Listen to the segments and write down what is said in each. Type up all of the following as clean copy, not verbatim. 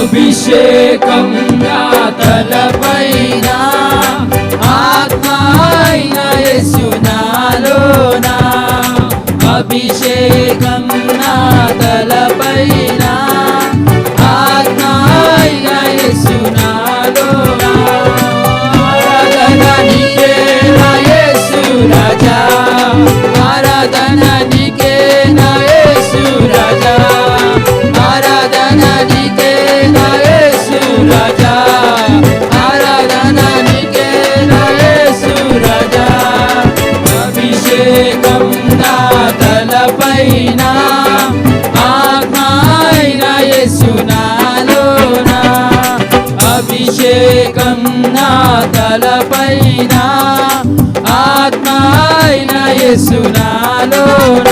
అభిషేకం నా తలపైన ఆత్మ అయిన యేసు నాలోన అభిషేకం నా తలపైన ఆత్మ అయిన యేసు నాలోన ఆరాధన నీకే నా యేసు రాజా ఆరాధన నీకే నా యేసు రాజా ఆరాధన నీకే నా యేసు రాజా ఆరాధన నీకే నా యేసు రాజా అభిషేకం నా తలపైన ఆత్మ అయిన యేసు నాలోన అభిషేకం నా తలపైన ఆత్మ అయిన యేసు నాలోన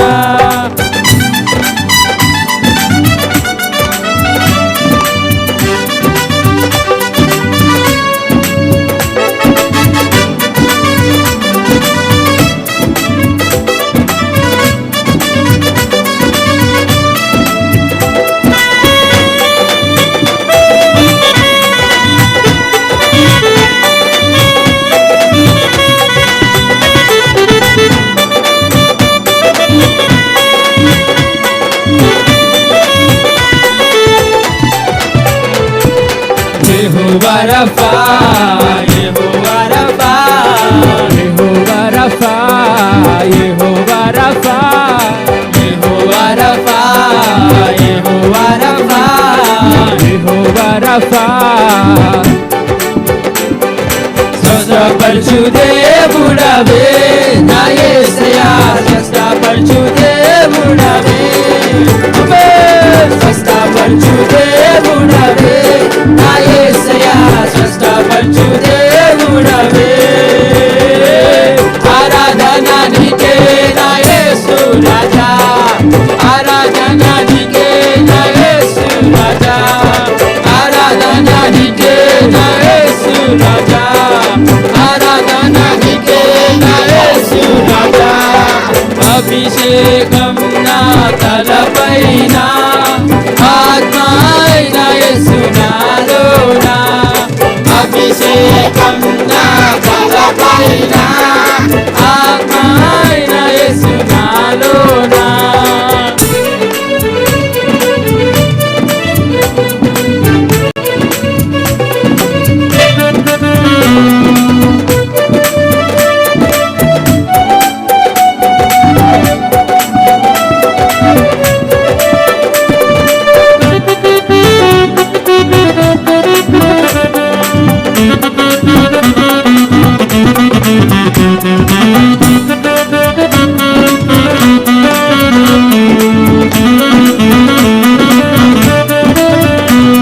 Yehovah Rafa, Yehovah Rafa, Yehovah Rafa, Yehovah Rafa, Yehovah Rafa, Yehovah Rafa, Yehovah Rafa. స్వస్థపరచు దేవుడవే నా యేసయ్యా స్వస్థపరచు దేవుడవే స్వస్థపరచు దేవుడవే నా యేసయ్యా స్వస్థపరచు దేవుడవే ఆరాధన నీకే నా యేసు రాజా ఆరాధన నీకే నా యేసు రాజా ఆరాధన నీకే నా యేసు రాజా ఆరాధన నీకే నా యేసు రాజా అభిషేకం నా తలపైన ఆత్మ అయిన యేసు నాలోన అభిషేకం నా తలపైన ఆత్మ అయిన యేసు నాలోన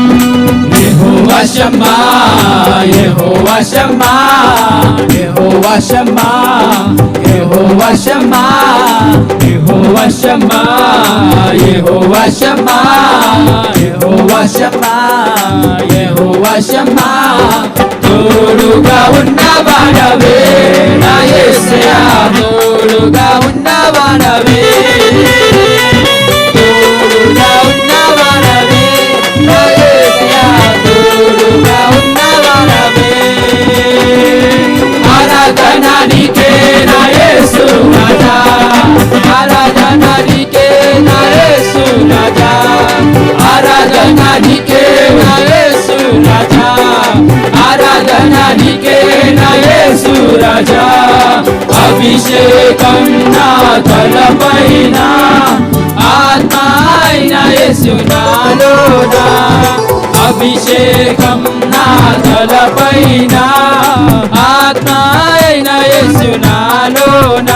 Yehovah Shammah, Yehovah Shammah, Yehovah Shammah, Yehovah Shammah, Yehovah Shammah, Yehovah Shammah, Yehovah Shammah. తోడుగా ఉన్నవాడవే నా యేసయ్యా తోడుగా ఉన్నవాడవే తోడుగా ఉన్నవాడవే నా యేసయ్యా తోడుగా ఉన్నవాడవే ఆరాధన నీకే నా యేసు రాజా ఆరాధన నీకే నా యేసు రాజా ఆరాధన నీకే నా యేసు రాజా ఆరాధన నీకే నా యేసు రాజా అభిషేకం నా తలపైన ఆత్మ అయిన యేసు నాలోన అభిషేకం నా తలపైన ఆత్మ అయిన యేసు నాలోన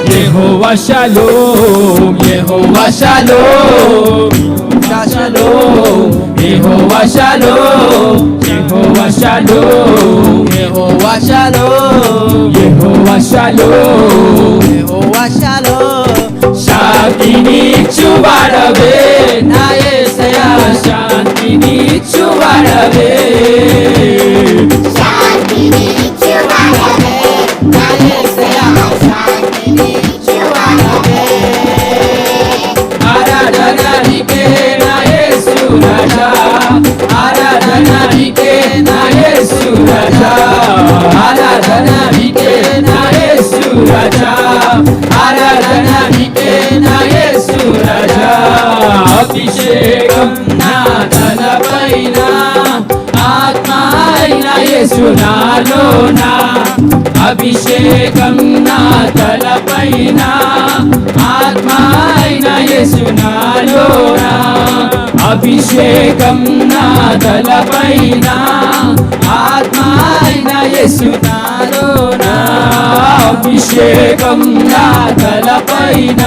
Yehovah Shalom, యెహోవా షాలోమ్ షాలోమ్ యెహోవా షాలోమ్ యెహోవా షాలోమ్ యెహోవా షాలోమ్ యెహోవా షాలోమ్ యెహోవా షాలోమ్ శాంతినిచ్చువాడవే నా యేసయ్యా శాంతినిచ్చువాడవే శాంతినిచ్చువాడవే నా యేసయ్యా శాంతినిచ్చువాడవే ఆరాధన నీకే నా యేసు రాజా ఆరాధన నీకే నా యేసు రాజా ఆరాధన నీకే నా యేసు రాజా ఆరాధన నీకే నా యేసు రాజా అభిషేకం నా తలపైన ఆత్మ అయిన యేసు నాలోన అభిషేకం నా తలపైన ఆత్మ అయిన యేసు నాలోన అభిషేకం నా తలపైన ఆత్మ అయిన యేసు నాలోన అభిషేకం నా తలపైన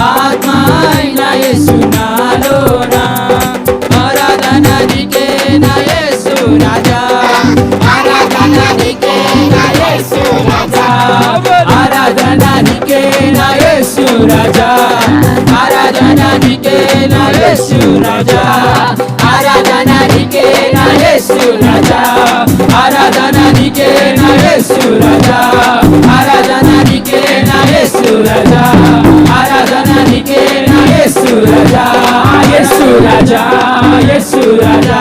ఆత్మ అయిన యేసు నాలోన ఆరాధన నీకే నా యేసు రాజా ఆరాధన నీకే నా యేసు రాజా ఆరాధన నీకే నా యేసు రాజా ఆరాధన నీకే నా యేసు రాజా ఆరాధన నీకే నా యేసు రాజా ఆరాధన నీకే నా యేసు రాజా ఆరాధన నీకే నా యేసు రాజా ఆరాధన నీకే నా యేసు రాజా యేసు రాజా యేసు రాజా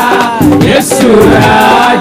యేసు రాజా